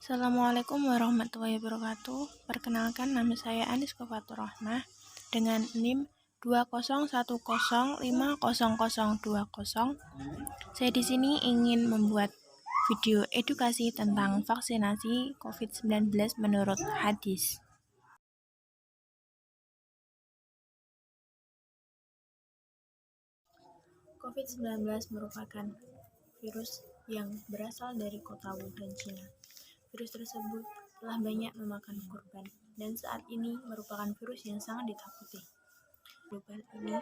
Assalamualaikum warahmatullahi wabarakatuh. Perkenalkan, nama saya Anis Kofatur Rahmah dengan NIM 201050020. Saya di sini ingin membuat video edukasi tentang vaksinasi COVID-19 menurut hadis. COVID-19 merupakan virus yang berasal dari kota Wuhan, China. Virus tersebut telah banyak memakan korban dan saat ini merupakan virus yang sangat ditakuti. Global ini,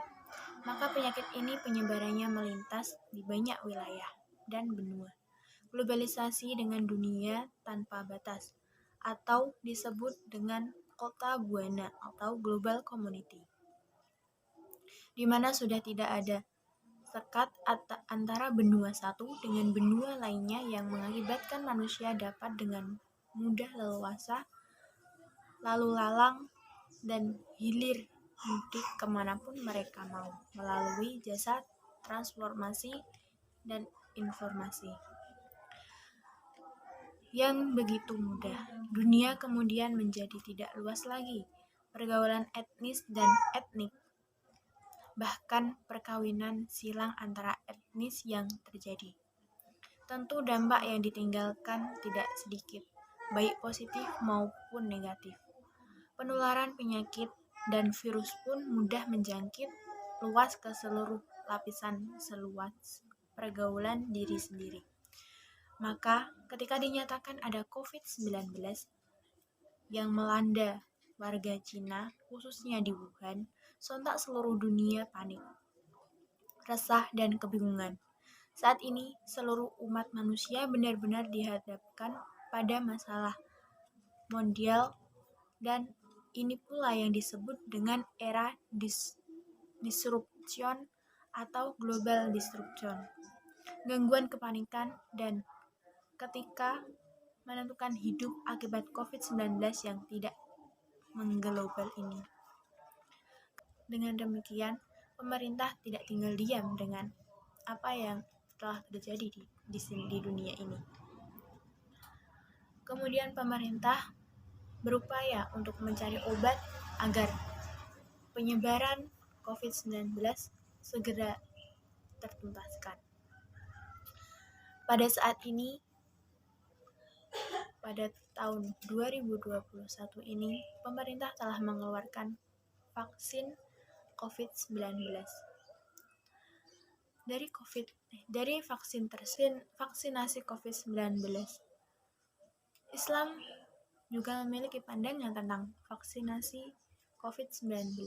maka penyakit ini penyebarannya melintas di banyak wilayah dan benua. Globalisasi dengan dunia tanpa batas atau disebut dengan kota buana atau global community, di mana sudah tidak ada sekat antara benua satu dengan benua lainnya yang mengakibatkan manusia dapat dengan mudah leluasa lalu lalang dan hilir mudik kemanapun mereka mau melalui jasa transformasi dan informasi yang begitu mudah. Dunia kemudian menjadi tidak luas lagi. Pergaulan etnis dan etnik, bahkan perkawinan silang antara etnis yang terjadi. Tentu dampak yang ditinggalkan tidak sedikit, baik positif maupun negatif. Penularan penyakit dan virus pun mudah menjangkit luas ke seluruh lapisan seluas pergaulan diri sendiri. Maka ketika dinyatakan ada COVID-19 yang melanda warga Cina, khususnya di Wuhan, sontak seluruh dunia panik, resah dan kebingungan. Saat ini seluruh umat manusia benar-benar dihadapkan pada masalah mondial dan ini pula yang disebut dengan era disruption atau global disruption. Gangguan kepanikan dan ketika menentukan hidup akibat COVID-19 yang tidak mengglobal ini. Dengan demikian, pemerintah tidak tinggal diam dengan apa yang telah terjadi di dunia ini. Kemudian pemerintah berupaya untuk mencari obat agar penyebaran COVID-19 segera tertuntaskan. Pada saat ini, pada tahun 2021 ini, pemerintah telah mengeluarkan vaksin COVID-19. Dari vaksinasi COVID-19, Islam juga memiliki pandangan tentang vaksinasi COVID-19.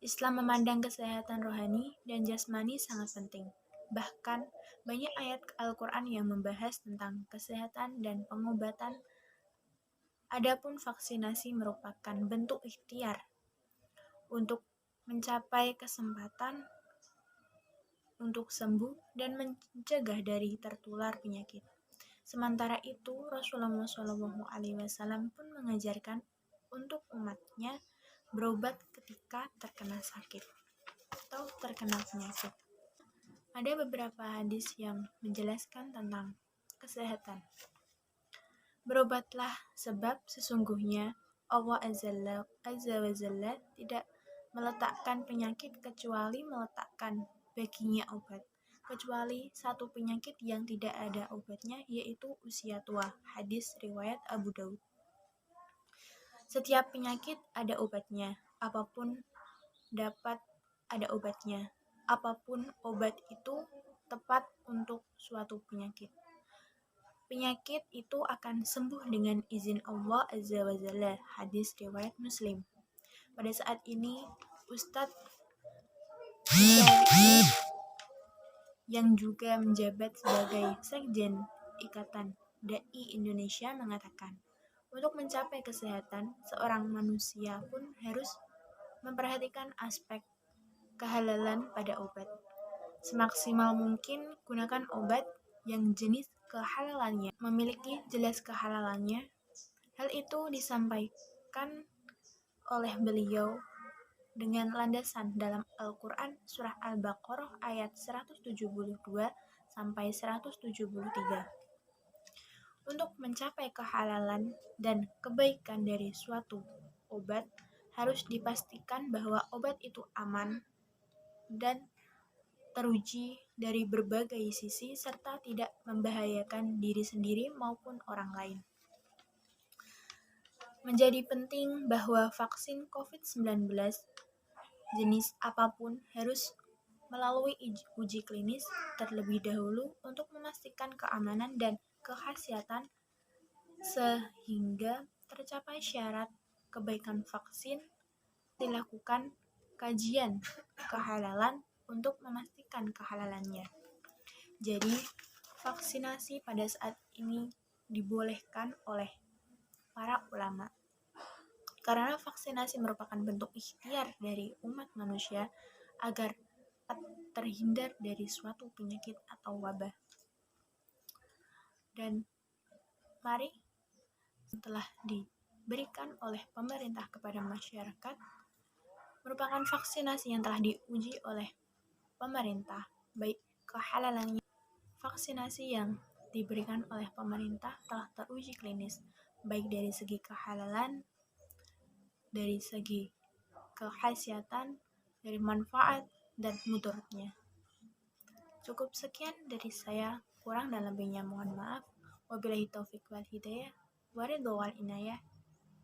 Islam memandang kesehatan rohani dan jasmani sangat penting. Bahkan, banyak ayat Al-Quran yang membahas tentang kesehatan dan pengobatan. Adapun vaksinasi merupakan bentuk ikhtiar untuk mencapai kesempatan untuk sembuh dan mencegah dari tertular penyakit. Sementara itu, Rasulullah SAW pun mengajarkan untuk umatnya berobat ketika terkena sakit atau terkena penyakit. Ada beberapa hadis yang menjelaskan tentang kesehatan. Berobatlah sebab sesungguhnya Allah Azza wa Jalla tidak meletakkan penyakit kecuali meletakkan baginya obat. Kecuali satu penyakit yang tidak ada obatnya, yaitu usia tua. Hadis riwayat Abu Daud. Setiap penyakit ada obatnya, apapun dapat ada obatnya. Apapun obat itu tepat untuk suatu penyakit. Penyakit itu akan sembuh dengan izin Allah Azza wa Jalla. Hadis riwayat Muslim. Pada saat ini, Ustadz yang juga menjabat sebagai Sekjen Ikatan Dai Indonesia mengatakan, untuk mencapai kesehatan, seorang manusia pun harus memperhatikan aspek kehalalan pada obat. Semaksimal mungkin gunakan obat yang jenis kehalalannya memiliki jelas kehalalannya. Hal itu disampaikan oleh beliau dengan landasan dalam Al-Quran surah Al-Baqarah ayat 172 sampai 173. Untuk mencapai kehalalan dan kebaikan dari suatu obat, harus dipastikan bahwa obat itu aman dan teruji dari berbagai sisi serta tidak membahayakan diri sendiri maupun orang lain. Menjadi penting bahwa vaksin COVID-19 jenis apapun harus melalui uji klinis terlebih dahulu untuk memastikan keamanan dan kekhasiatan sehingga tercapai syarat kebaikan vaksin. Dilakukan kajian kehalalan untuk memastikan kehalalannya. Jadi, vaksinasi pada saat ini dibolehkan oleh para ulama. Karena vaksinasi merupakan bentuk ikhtiar dari umat manusia agar terhindar dari suatu penyakit atau wabah. Dan mari setelah diberikan oleh pemerintah kepada masyarakat, merupakan vaksinasi yang telah diuji oleh pemerintah, baik kehalalannya. Vaksinasi yang diberikan oleh pemerintah telah teruji klinis, baik dari segi kehalalan, dari segi kekhasiatan, dari manfaat, dan mudaratnya. Cukup sekian dari saya, kurang dan lebihnya mohon maaf. Wabillahi taufiq wal hidayah, waridho wal inayah.